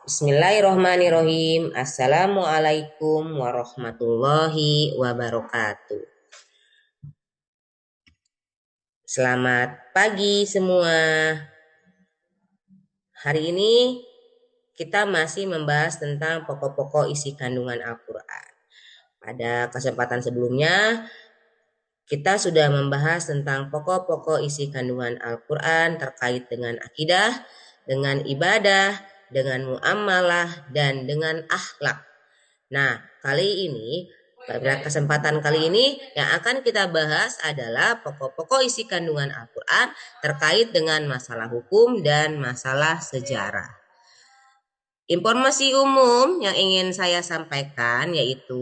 Bismillahirrohmanirrohim. Assalamualaikum warahmatullahi wabarakatuh. Selamat pagi semua. Hari ini kita masih membahas tentang pokok-pokok isi kandungan Al-Quran. Pada kesempatan sebelumnya, kita sudah membahas tentang pokok-pokok isi kandungan Al-Quran terkait dengan akidah, dengan ibadah, dengan muamalah, dan dengan akhlak. Nah, pada kesempatan kali ini yang akan kita bahas adalah pokok-pokok isi kandungan Al-Quran terkait dengan masalah hukum dan masalah sejarah. Informasi umum yang ingin saya sampaikan yaitu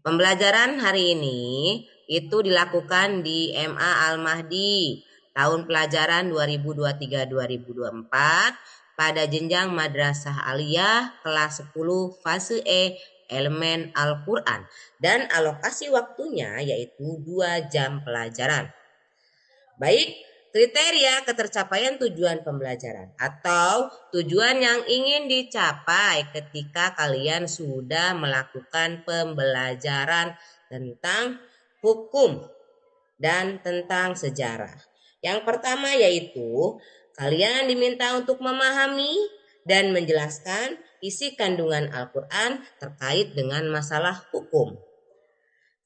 pembelajaran hari ini itu dilakukan di MA Al-Mahdi tahun pelajaran 2023-2024 pada jenjang Madrasah Aliyah kelas 10 fase E elemen Al-Quran dan alokasi waktunya yaitu 2 jam pelajaran. Baik, kriteria ketercapaian tujuan pembelajaran atau tujuan yang ingin dicapai ketika kalian sudah melakukan pembelajaran tentang hukum dan tentang sejarah. Yang pertama yaitu kalian diminta untuk memahami dan menjelaskan isi kandungan Al-Quran terkait dengan masalah hukum.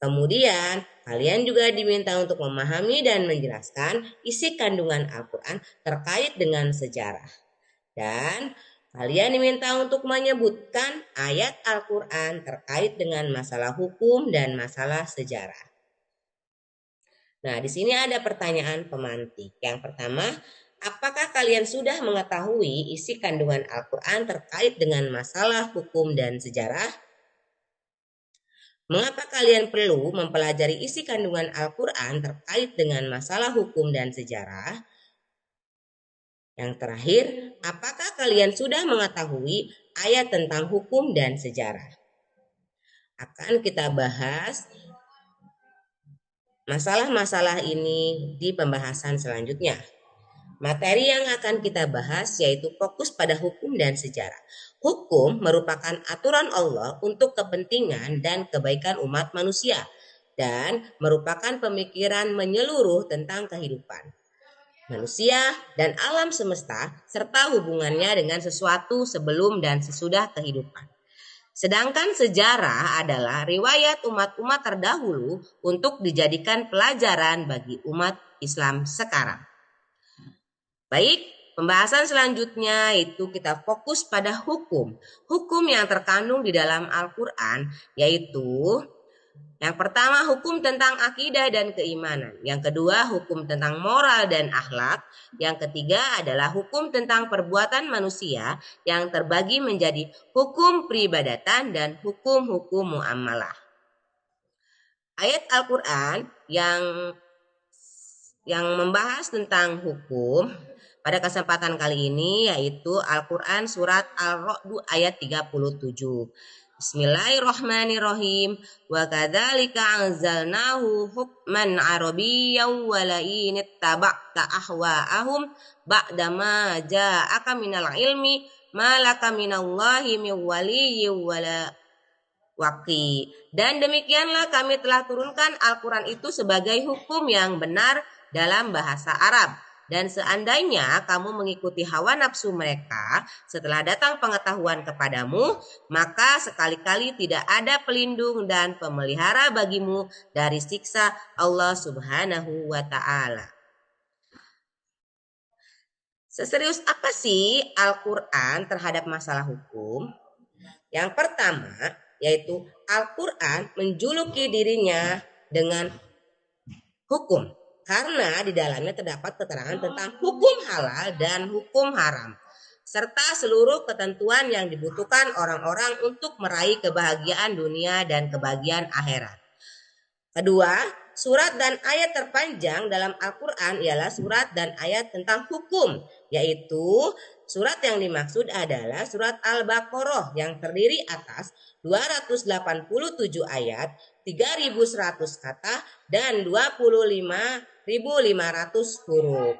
Kemudian, kalian juga diminta untuk memahami dan menjelaskan isi kandungan Al-Quran terkait dengan sejarah. Dan kalian diminta untuk menyebutkan ayat Al-Quran terkait dengan masalah hukum dan masalah sejarah. Nah, di sini ada pertanyaan pemantik. Yang pertama, apakah kalian sudah mengetahui isi kandungan Al-Quran terkait dengan masalah hukum dan sejarah? Mengapa kalian perlu mempelajari isi kandungan Al-Quran terkait dengan masalah hukum dan sejarah? Yang terakhir, apakah kalian sudah mengetahui ayat tentang hukum dan sejarah? Akan kita bahas masalah-masalah ini di pembahasan selanjutnya. Materi yang akan kita bahas yaitu fokus pada hukum dan sejarah. Hukum merupakan aturan Allah untuk kepentingan dan kebaikan umat manusia dan merupakan pemikiran menyeluruh tentang kehidupan manusia dan alam semesta serta hubungannya dengan sesuatu sebelum dan sesudah kehidupan. Sedangkan sejarah adalah riwayat umat-umat terdahulu untuk dijadikan pelajaran bagi umat Islam sekarang. Baik, pembahasan selanjutnya itu kita fokus pada hukum. Hukum yang terkandung di dalam Al-Quran yaitu yang pertama hukum tentang akidah dan keimanan. Yang kedua hukum tentang moral dan akhlak. Yang ketiga adalah hukum tentang perbuatan manusia yang terbagi menjadi hukum peribadatan dan hukum-hukum muamalah. Ayat Al-Quran yang membahas tentang hukum pada kesempatan kali ini yaitu Al-Quran surat Al-Ra'd ayat 37. Bismillahirrahmanirrahim. Wa kadzalika anzalnahu hukman arabiyyan wa la in ittaba'ta ahwa'ahum ba'da ma ja'aka minal ilmi ma laka minallahi min waliyyin wala waqi. Dan demikianlah kami telah turunkan Al-Quran itu sebagai hukum yang benar dalam bahasa Arab. Dan seandainya kamu mengikuti hawa nafsu mereka setelah datang pengetahuan kepadamu, maka sekali-kali tidak ada pelindung dan pemelihara bagimu dari siksa Allah Subhanahu wa Ta'ala. Seserius apa sih Al-Quran terhadap masalah hukum? Yang pertama, yaitu Al-Quran menjuluki dirinya dengan hukum. Karena di dalamnya terdapat keterangan tentang hukum halal dan hukum haram. Serta seluruh ketentuan yang dibutuhkan orang-orang untuk meraih kebahagiaan dunia dan kebahagiaan akhirat. Kedua, surat dan ayat terpanjang dalam Al-Quran ialah surat dan ayat tentang hukum. Yaitu surat yang dimaksud adalah surat Al-Baqarah yang terdiri atas 287 ayat, 3.100 kata, dan 25.500 huruf.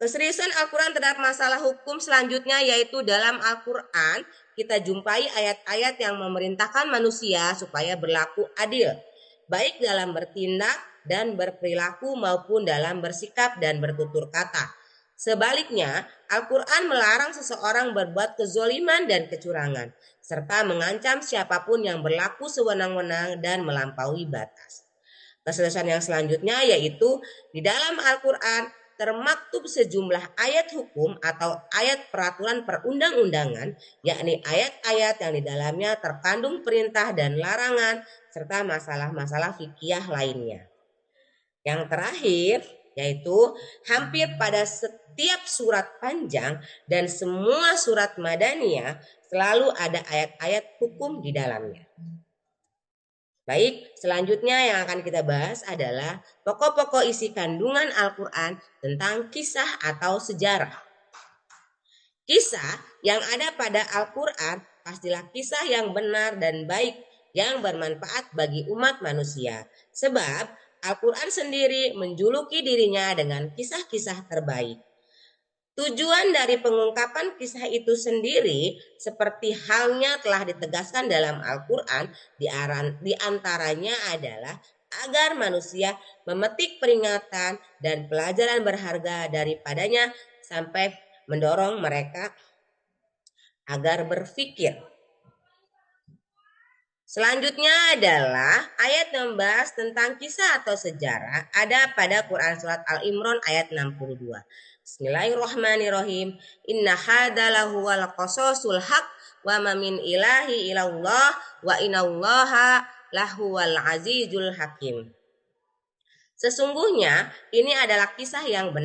Keseriusan Al-Quran terhadap masalah hukum selanjutnya yaitu dalam Al-Quran kita jumpai ayat-ayat yang memerintahkan manusia supaya berlaku adil, baik dalam bertindak dan berperilaku maupun dalam bersikap dan bertutur kata. Sebaliknya, Al-Quran melarang seseorang berbuat kezoliman dan kecurangan, serta mengancam siapapun yang berlaku sewenang-wenang dan melampaui batas. Keseriusan yang selanjutnya yaitu di dalam Al-Quran termaktub sejumlah ayat hukum atau ayat peraturan perundang-undangan, yakni ayat-ayat yang di dalamnya terkandung perintah dan larangan, serta masalah-masalah fikih lainnya. Yang terakhir, yaitu hampir pada setiap surat panjang dan semua surat Madaniyah selalu ada ayat-ayat hukum di dalamnya. Baik, selanjutnya yang akan kita bahas adalah pokok-pokok isi kandungan Al-Quran tentang kisah atau sejarah. Kisah yang ada pada Al-Quran pastilah kisah yang benar dan baik yang bermanfaat bagi umat manusia. Sebab Al-Quran sendiri menjuluki dirinya dengan kisah-kisah terbaik. Tujuan dari pengungkapan kisah itu sendiri seperti halnya telah ditegaskan dalam Al-Quran di antaranya adalah agar manusia memetik peringatan dan pelajaran berharga daripadanya sampai mendorong mereka agar berpikir. Selanjutnya adalah ayat yang membahas tentang kisah atau sejarah ada pada Quran Surat Al-Imran ayat 62. Bismillahirrahmanirrahim. Inna hadalahu wal qasasul haq wa ma min ilahi illallah wa innallaha lahuwal azizul hakim. Sesungguhnya ini adalah kisah yang benar